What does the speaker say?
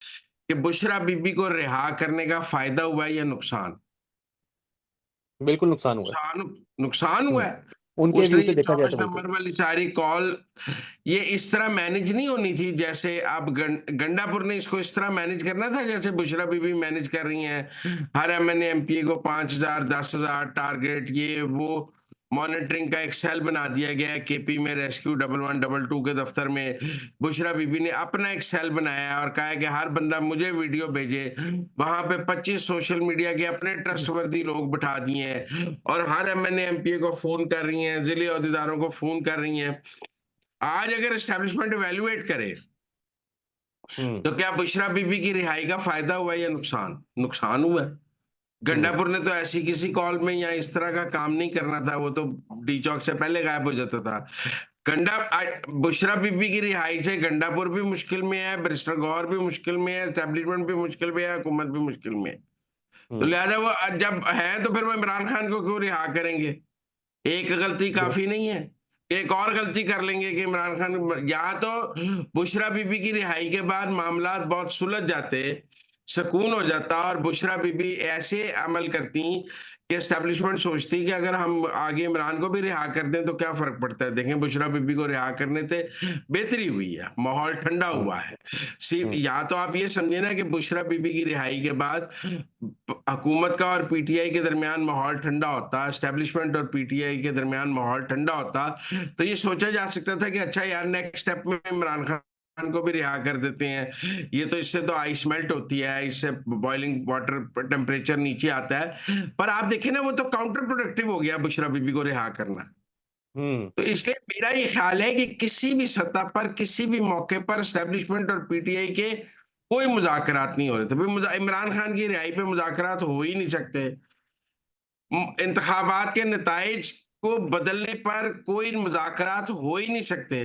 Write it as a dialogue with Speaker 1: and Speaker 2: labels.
Speaker 1: कि बुशरा बीबी को रिहा करने का फायदा हुआ है या नुकसान?
Speaker 2: बिल्कुल नुकसान हुआ है।
Speaker 1: नुकसान नुकसान हुआ है।
Speaker 2: उनके
Speaker 1: उसने
Speaker 2: व्यू
Speaker 1: ये
Speaker 2: से देखा जाए
Speaker 1: 24
Speaker 2: तो बिल्कुल।
Speaker 1: नंबर वाली सारी कॉल ये इस तरह मैनेज नहीं होनी थी, जैसे अब गंडापुर ने इसको इस तरह मैनेज करना था जैसे बुशरा बीबी मैनेज कर रही हैं। हर एमएनए एमपीए को 5,000 10,000 टारगेट, ये वो मॉनिटरिंग का एक सेल बना दिया गया है केपी में, रेस्क्यू 1112 के दफ्तर में। बुशरा बीबी ने अपना एक सेल बनाया है और कहा है कि हर बंदा मुझे वीडियो भेजे। वहां पे 25 सोशल मीडिया के अपने ट्रस्टवर्दी लोग बिठा दिए हैं और हर एमएनए एमपीए को फोन कर रही हैं, जिले अहदेदारों को फोन कर रही हैं। आज अगर एस्टेब्लिशमेंट इवेल्युएट करे
Speaker 2: हुँ,
Speaker 1: तो क्या बुशरा बीबी की रिहाई का फायदा हुआ या नुकसान? नुकसान हुआ है।
Speaker 2: हुँ,
Speaker 1: गंडापुर ने तो ऐसी किसी कॉल में या इस तरह का काम नहीं करना था, वो तो डी चौक से पहले गायब हो जाता था। बुशरा बीबी की रिहाई से गंडापुर भी मुश्किल में है, बैरिस्टर गौहर भी मुश्किल में है, एस्टेब्लिशमेंट भी मुश्किल में है, हुकूमत भी मुश्किल में है। तो
Speaker 2: हुँ,
Speaker 1: लिहाजा वो जब है तो फिर वो इमरान खान को क्यों रिहा करेंगे? एक गलती
Speaker 2: दुरुस्त।
Speaker 1: काफी नहीं है। एक और गलती कर लेंगे कि इमरान खान, यहाँ तो बुशरा बीबी की रिहाई के बाद मामलात बहुत सुलझ जाते, सुकून हो जाता और बुशरा बीबी ऐसे अमल करती कि एस्टेब्लिशमेंट सोचती कि अगर हम आगे इमरान को भी रिहा कर दें तो क्या फर्क पड़ता है। देखें बुशरा बीबी को रिहा करने से बेहतरी हुई है, माहौल ठंडा
Speaker 2: हुँ,
Speaker 1: हुआ है। सिर्फ
Speaker 2: हुँ,
Speaker 1: या तो आप ये समझे ना कि बुशरा बीबी की रिहाई के बाद हुकूमत का और पीटीआई के दरमियान माहौल ठंडा होता, एस्टेब्लिशमेंट और पीटीआई के दरमियान माहौल ठंडा होता, तो ये सोचा जा सकता था कि अच्छा यार नेक्स्ट स्टेप में इमरान खान को भी रिहा कर देते हैं। ये तो इससे तो आइस मेल्ट होती है, इससे बॉइलिंग वाटर टेम्परेचर नीचे आता है। पर आप देखें ना वो तो काउंटर प्रोडक्टिव हो गया बुशरा बीबी को रिहा करना।
Speaker 2: हुँ,
Speaker 1: तो इसलिए मेरा ये ख्याल है कि किसी भी सतह पर किसी भी मौके पर एस्टेब्लिशमेंट और पीटीआई के कोई मुज़ाकरात नहीं हो रहे थे। भाई इमरान खान की रिहाई पे मुज़ाकरात हो ही नहीं सकते। इंतखाबात के नताइज को बदलने पर कोई मुज़ाकरात हो ही नहीं सकते।